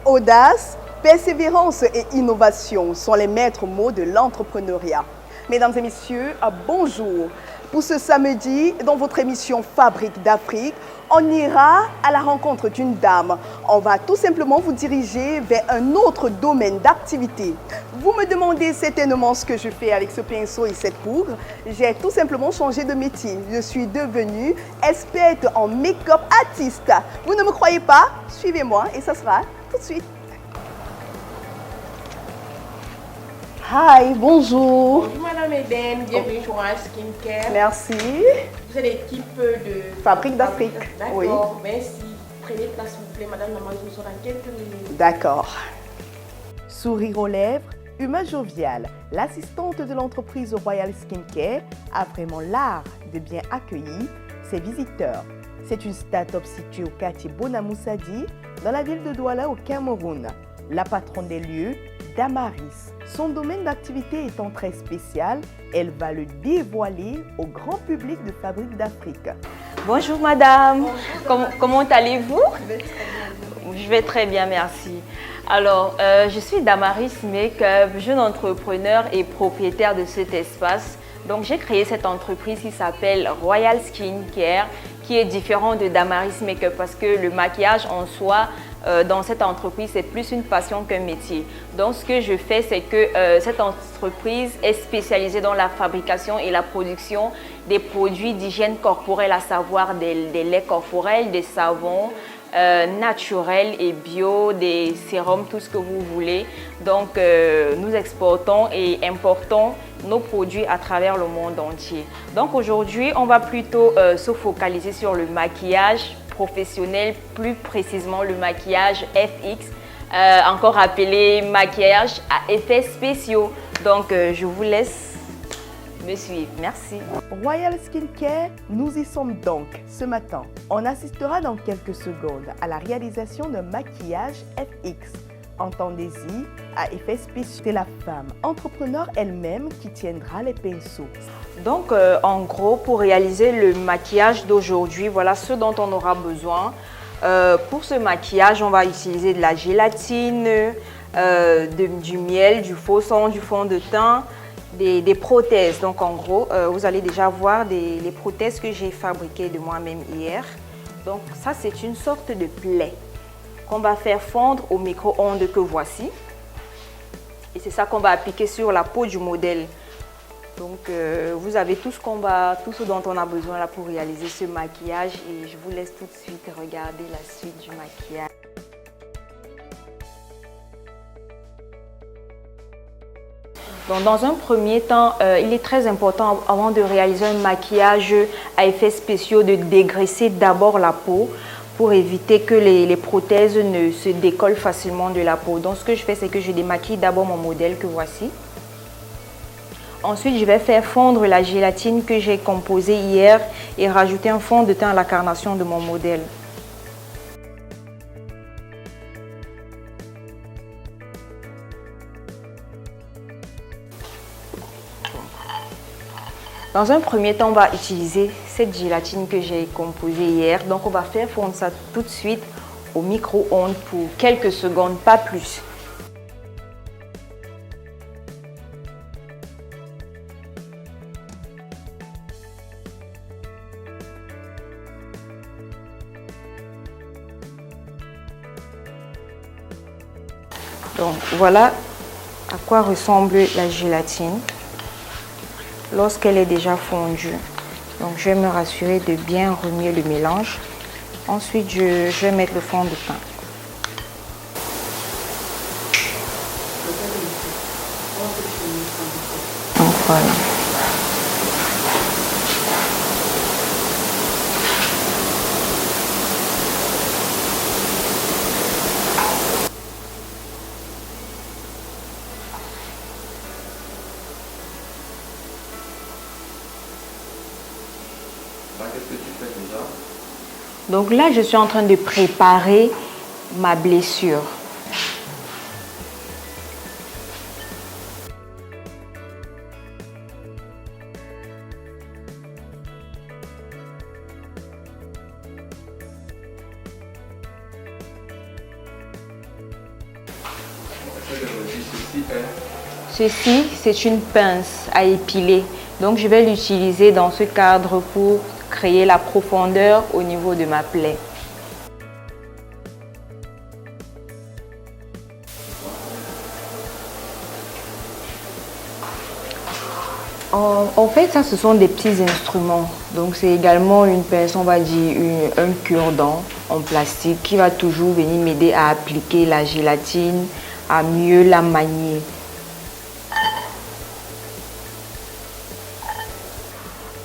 Audace, persévérance et innovation sont les maîtres mots de l'entrepreneuriat. Mesdames et messieurs, bonjour. Pour ce samedi, dans votre émission Fabrique d'Afrique, on ira à la rencontre d'une dame. On va tout simplement vous diriger vers un autre domaine d'activité. Vous me demandez certainement ce que je fais avec ce pinceau et cette poudre. J'ai tout simplement changé de métier. Je suis devenue experte en make-up artiste. Vous ne me croyez pas? Suivez-moi et ça sera tout de suite. Hi, bonjour. Bonjour Madame Eden, bienvenue sur Royal Skincare. Merci. Vous êtes l'équipe de Fabrique d'Afrique. D'accord, Oui. merci. Prenez place s'il vous plaît, Madame Lamal, nous sommes dans quelques minutes. D'accord. Sourire aux lèvres, humeur joviale, l'assistante de l'entreprise Royal Skincare a vraiment l'art de bien accueillir ses visiteurs. C'est une start-up située au quartier Bonamoussadi, dans la ville de Douala au Cameroun. La patronne des lieux, Damaris. Son domaine d'activité étant très spécial, elle va le dévoiler au grand public de Fabrique d'Afrique. Bonjour madame, comment allez-vous? Je vais très bien, merci. Alors, je suis Damaris Make-up, jeune entrepreneur et propriétaire de cet espace. Donc, j'ai créé cette entreprise qui s'appelle Royal Skincare, qui est différent de Damaris Make-up parce que le maquillage en soi, dans cette entreprise, c'est plus une passion qu'un métier. Donc, ce que je fais, c'est que cette entreprise est spécialisée dans la fabrication et la production des produits d'hygiène corporelle, à savoir des laits corporels, des savons naturels et bio, des sérums, tout ce que vous voulez. Donc, nous exportons et importons nos produits à travers le monde entier. Donc, aujourd'hui, on va plutôt se focaliser sur le maquillage professionnel, plus précisément le maquillage FX, encore appelé maquillage à effets spéciaux. Donc, je vous laisse me suivre. Merci. Royal Skincare, nous y sommes donc ce matin. On assistera dans quelques secondes à la réalisation d'un maquillage FX. Entendez-y, à effet spéciaux. C'est la femme entrepreneur elle-même qui tiendra les pinceaux. Donc, en gros, pour réaliser le maquillage d'aujourd'hui, voilà ce dont on aura besoin. Pour ce maquillage, on va utiliser de la gélatine, du miel, du faux sang, du fond de teint, des prothèses. Donc, en gros, vous allez déjà voir les prothèses que j'ai fabriquées de moi-même hier. Donc, ça, c'est une sorte de plaie qu'on va faire fondre au micro-ondes que voici. Et c'est ça qu'on va appliquer sur la peau du modèle. Donc, vous avez tout ce dont on a besoin là pour réaliser ce maquillage. Et je vous laisse tout de suite regarder la suite du maquillage. Donc, dans un premier temps, il est très important avant de réaliser un maquillage à effets spéciaux de dégraisser d'abord la peau pour éviter que les prothèses ne se décollent facilement de la peau. Donc, ce que je fais, c'est que je démaquille d'abord mon modèle que voici. Ensuite, je vais faire fondre la gélatine que j'ai composée hier et rajouter un fond de teint à la carnation de mon modèle. Dans un premier temps, on va utiliser cette gélatine que j'ai composée hier. Donc, on va faire fondre ça tout de suite au micro-ondes pour quelques secondes, pas plus. Donc, voilà à quoi ressemble la gélatine lorsqu'elle est déjà fondue. Donc, je vais me rassurer de bien remuer le mélange. Ensuite, je vais mettre le fond de teint. Donc, voilà. Qu'est-ce que tu fais déjà? Donc là, je suis en train de préparer ma blessure. Ceci est. Ceci, c'est une pince à épiler. Donc, je vais l'utiliser dans ce cadre pour créer la profondeur au niveau de ma plaie. En fait, ça, ce sont des petits instruments. Donc, c'est également une pince, on va dire, un cure-dent en plastique qui va toujours venir m'aider à appliquer la gélatine, à mieux la manier.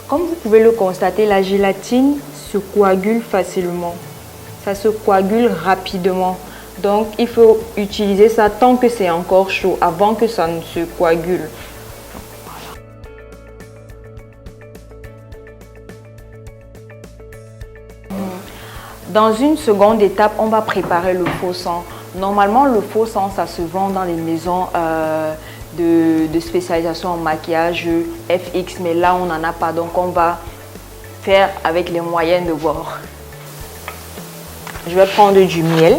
Comme vous pouvez le constater, la gélatine se coagule facilement. Ça se coagule rapidement. Donc, il faut utiliser ça tant que c'est encore chaud, avant que ça ne se coagule. Dans une seconde étape, on va préparer le faux sang. Normalement, le faux sang, ça se vend dans les maisons de spécialisation en maquillage FX, mais là, on n'en a pas. Donc, on va faire avec les moyens de bord. Je vais prendre du miel.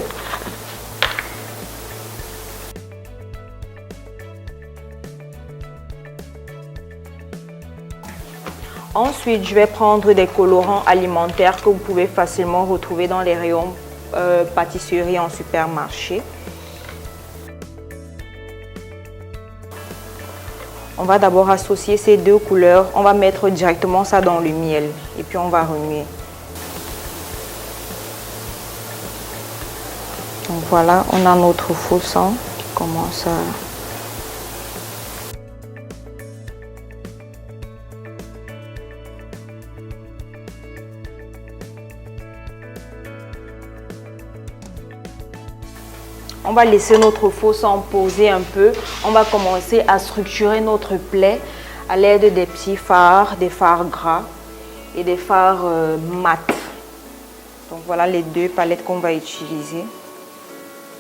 Ensuite, je vais prendre des colorants alimentaires que vous pouvez facilement retrouver dans les rayons pâtisserie en supermarché. On va d'abord associer ces deux couleurs. On va mettre directement ça dans le miel et puis on va remuer. Donc voilà, on a notre faux sang qui commence à... On va laisser notre faux sang poser un peu. On va commencer à structurer notre plaie à l'aide des petits fards, des fards gras et des fards mat. Donc voilà les deux palettes qu'on va utiliser.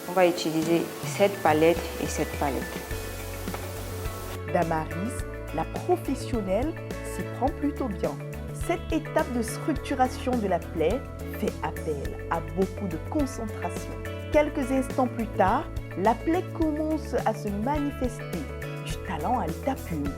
On va utiliser cette palette et cette palette. Damaris, la professionnelle, s'y prend plutôt bien. Cette étape de structuration de la plaie fait appel à beaucoup de concentration. Quelques instants plus tard, la plaie commence à se manifester, du talent à l'état pur.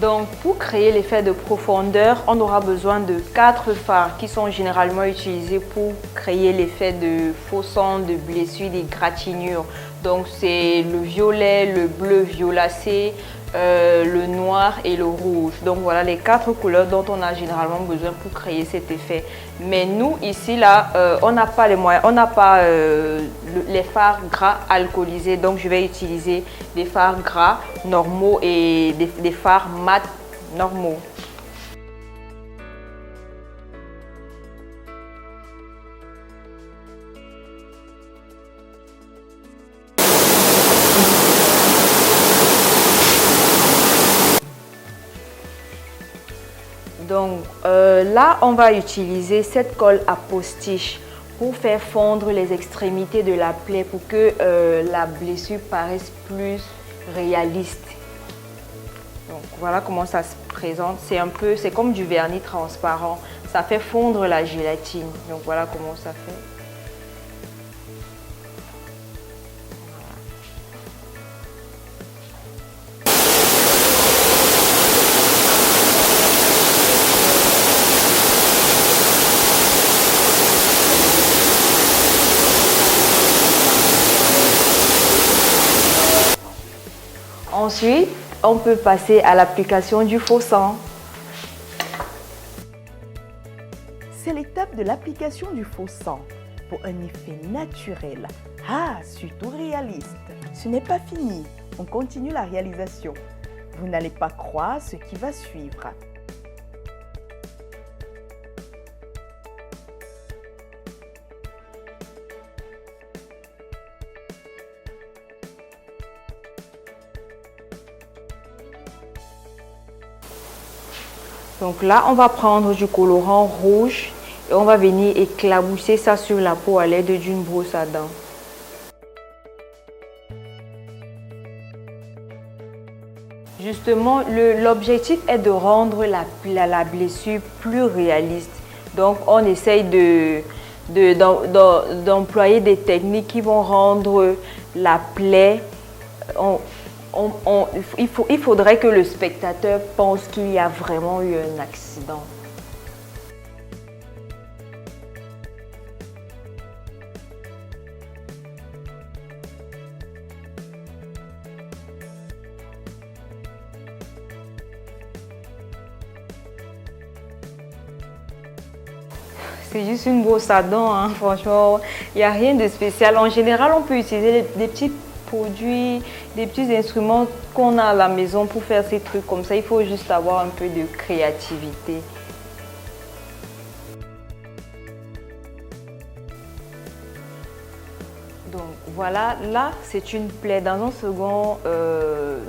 Donc, pour créer l'effet de profondeur, on aura besoin de 4 fards qui sont généralement utilisés pour créer l'effet de faux sang, de blessures, des gratinures. Donc, c'est le violet, le bleu violacé, le noir et le rouge. Donc, voilà les 4 couleurs dont on a généralement besoin pour créer cet effet. Mais nous, ici, là, on n'a pas les moyens, on n'a pas les fards gras alcoolisés. Donc, je vais utiliser des fards gras normaux et des fards mat normaux. Donc là, on va utiliser cette colle à postiche pour faire fondre les extrémités de la plaie pour que la blessure paraisse plus réaliste. Donc voilà comment ça se présente. C'est comme du vernis transparent. Ça fait fondre la gélatine. Donc voilà comment ça fait. Ensuite, on peut passer à l'application du faux sang. C'est l'étape de l'application du faux sang pour un effet naturel, surtout réaliste. Ce n'est pas fini, on continue la réalisation. Vous n'allez pas croire ce qui va suivre. Donc là, on va prendre du colorant rouge et on va venir éclabousser ça sur la peau à l'aide d'une brosse à dents. Justement, l'objectif est de rendre la blessure plus réaliste. Donc, on essaye d'employer des techniques qui vont rendre la plaie. Il faudrait que le spectateur pense qu'il y a vraiment eu un accident. C'est juste une brosse à dents, hein. Franchement, il n'y a rien de spécial. En général, on peut utiliser des petits produits, des petits instruments qu'on a à la maison pour faire ces trucs comme ça. Il faut juste avoir un peu de créativité. Donc voilà, là c'est une plaie. Dans un second,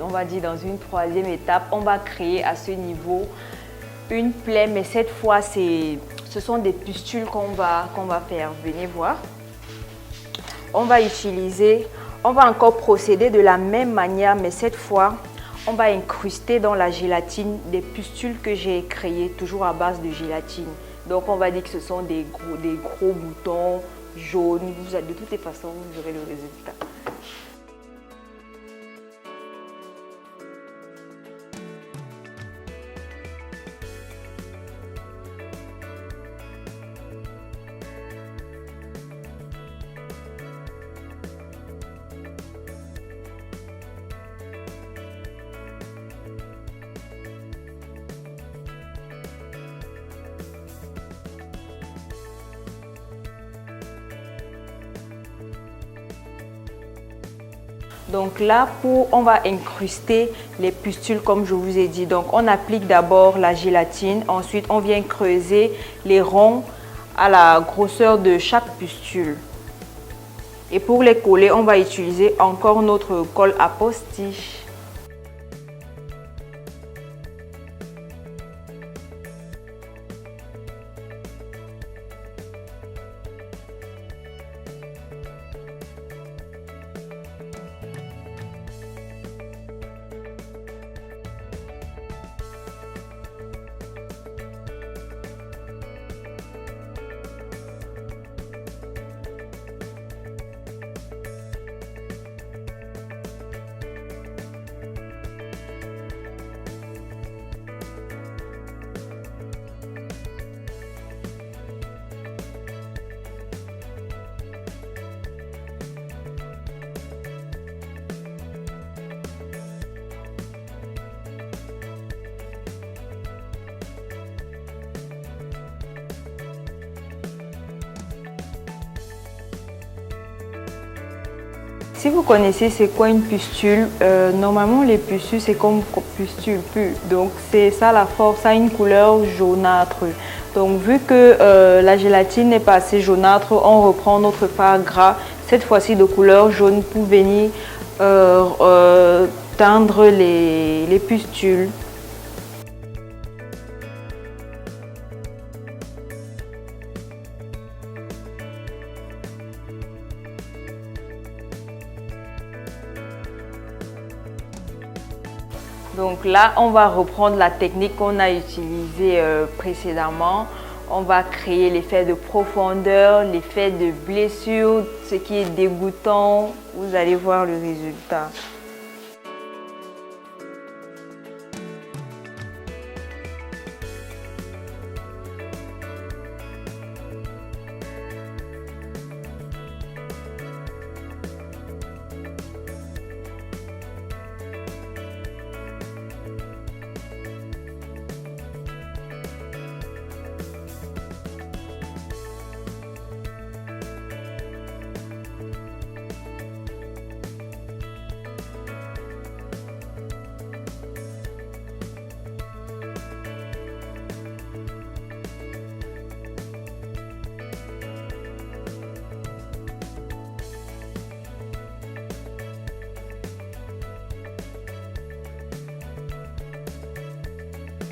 on va dire dans une troisième étape, on va créer à ce niveau une plaie, mais cette fois ce sont des pustules qu'on va faire. Venez voir. On va encore procéder de la même manière, mais cette fois, on va incruster dans la gélatine des pustules que j'ai créées, toujours à base de gélatine. Donc, on va dire que ce sont des gros boutons jaunes. De toutes les façons, vous aurez le résultat. Donc là, on va incruster les pustules comme je vous ai dit. Donc on applique d'abord la gélatine, ensuite on vient creuser les ronds à la grosseur de chaque pustule. Et pour les coller, on va utiliser encore notre colle à postiche. Si vous connaissez c'est quoi une pustule, normalement les pustules c'est comme pustule pure. Donc c'est ça la force, ça a une couleur jaunâtre. Donc vu que la gélatine n'est pas assez jaunâtre, on reprend notre fard gras, cette fois-ci de couleur jaune pour venir teindre les pustules. Donc là, on va reprendre la technique qu'on a utilisée précédemment. On va créer l'effet de profondeur, l'effet de blessure, ce qui est dégoûtant. Vous allez voir le résultat.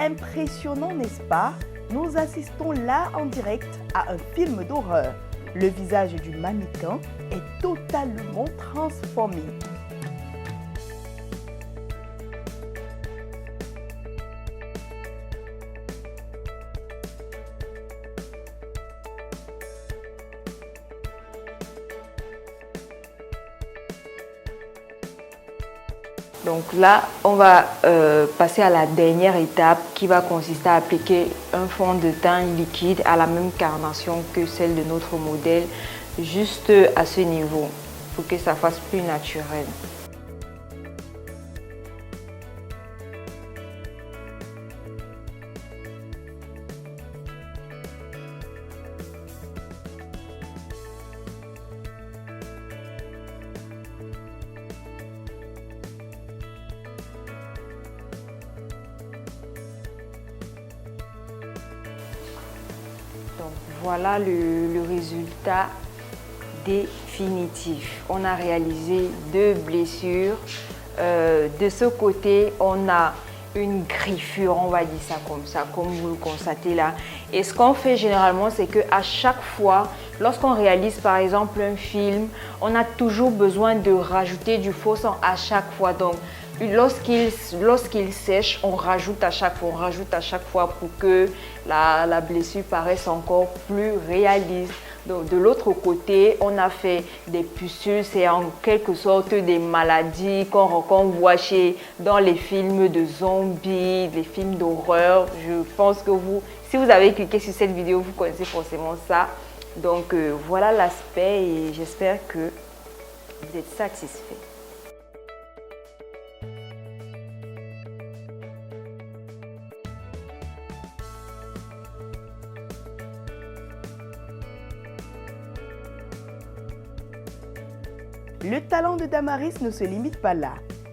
Impressionnant, n'est-ce pas? Nous assistons là en direct à un film d'horreur. Le visage du mannequin est totalement transformé. Donc là, on va passer à la dernière étape qui va consister à appliquer un fond de teint liquide à la même carnation que celle de notre modèle, juste à ce niveau, pour que ça fasse plus naturel. Donc voilà le résultat définitif. On a réalisé 2 blessures. De ce côté, on a une griffure, on va dire ça, comme vous le constatez là. Et ce qu'on fait généralement, c'est qu'à chaque fois, lorsqu'on réalise par exemple un film, on a toujours besoin de rajouter du faux sang à chaque fois. Donc, lorsqu'il sèche, on rajoute à chaque fois pour que la blessure paraisse encore plus réaliste. Donc, de l'autre côté, on a fait des pustules, c'est en quelque sorte des maladies qu'on voit dans les films de zombies, les films d'horreur. Je pense que si vous avez cliqué sur cette vidéo, vous connaissez forcément ça. Donc voilà l'aspect et j'espère que vous êtes satisfaits. Le talent de Damaris ne se limite pas là.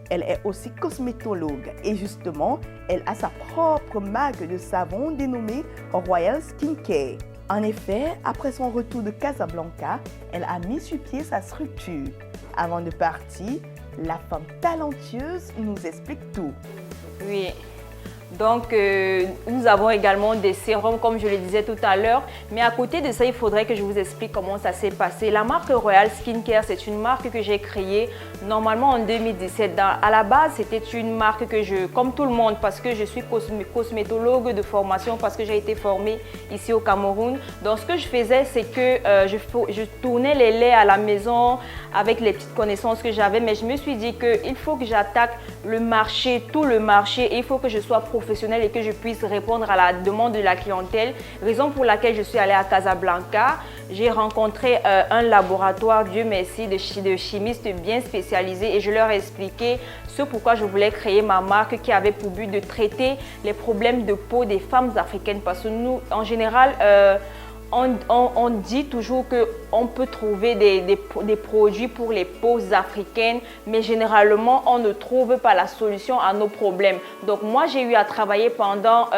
Elle est aussi cosmétologue et justement, elle a sa propre marque de savon dénommée Royal Skincare. En effet, après son retour de Casablanca, elle a mis sur pied sa structure. Avant de partir, la femme talentueuse nous explique tout. Oui. Donc, nous avons également des sérums, comme je le disais tout à l'heure. Mais à côté de ça, il faudrait que je vous explique comment ça s'est passé. La marque Royal Skincare, c'est une marque que j'ai créée normalement en 2017. À la base, c'était une marque que comme tout le monde, parce que je suis cosmétologue de formation, parce que j'ai été formée ici au Cameroun. Donc, ce que je faisais, c'est que je tournais les laits à la maison avec les petites connaissances que j'avais. Mais je me suis dit qu'il faut que j'attaque le marché, tout le marché. Et il faut que je sois professionnelle et que je puisse répondre à la demande de la clientèle. Raison pour laquelle je suis allée à Casablanca. J'ai rencontré un laboratoire, Dieu merci, de chimistes bien spécialisés et je leur ai expliqué ce pourquoi je voulais créer ma marque qui avait pour but de traiter les problèmes de peau des femmes africaines. Parce que nous, en général, on dit toujours qu'on peut trouver des produits pour les peaux africaines, mais généralement, on ne trouve pas la solution à nos problèmes. Donc, moi, j'ai eu à travailler pendant,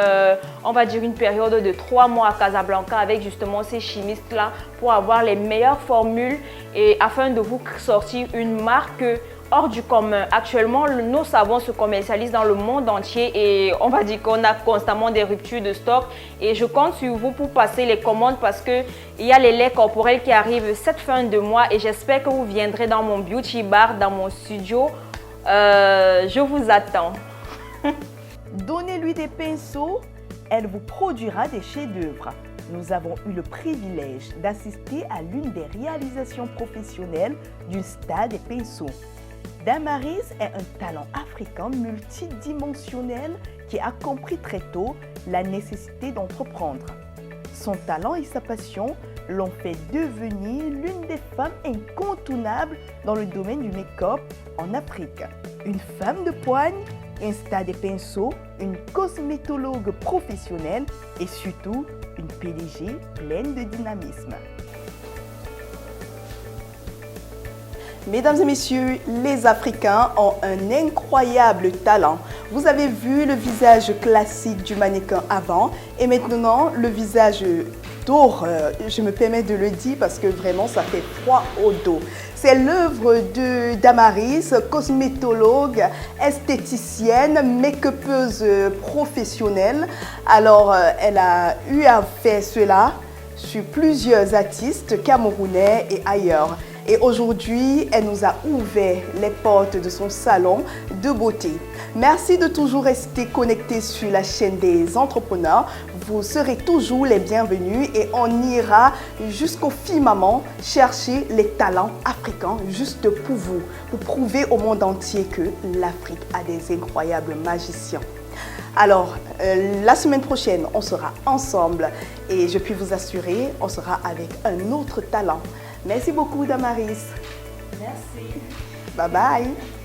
on va dire, une période de 3 mois à Casablanca avec justement ces chimistes-là pour avoir les meilleures formules et afin de vous sortir une marque hors du commun. Actuellement, nos savons se commercialisent dans le monde entier et on va dire qu'on a constamment des ruptures de stock. Et je compte sur vous pour passer les commandes parce qu'il y a les laits corporels qui arrivent cette fin de mois et j'espère que vous viendrez dans mon beauty bar, dans mon studio. Je vous attends. Donnez-lui des pinceaux, elle vous produira des chefs-d'œuvre. Nous avons eu le privilège d'assister à l'une des réalisations professionnelles d'une star des pinceaux. Damaris est un talent africain multidimensionnel qui a compris très tôt la nécessité d'entreprendre. Son talent et sa passion l'ont fait devenir l'une des femmes incontournables dans le domaine du make-up en Afrique. Une femme de poigne, un star des pinceaux, une cosmétologue professionnelle et surtout une PDG pleine de dynamisme. Mesdames et messieurs, les Africains ont un incroyable talent. Vous avez vu le visage classique du mannequin avant et maintenant le visage d'horreur. Je me permets de le dire parce que vraiment ça fait froid au dos. C'est l'œuvre de Damaris, cosmétologue, esthéticienne, make-upeuse professionnelle. Alors, elle a eu à faire cela sur plusieurs artistes camerounais et ailleurs. Et aujourd'hui, elle nous a ouvert les portes de son salon de beauté. Merci de toujours rester connectés sur la chaîne des entrepreneurs. Vous serez toujours les bienvenus et on ira jusqu'au firmament chercher les talents africains juste pour vous, pour prouver au monde entier que l'Afrique a des incroyables magiciens. Alors, la semaine prochaine, on sera ensemble et je puis vous assurer, on sera avec un autre talent. Merci beaucoup, Damaris. Merci. Bye bye.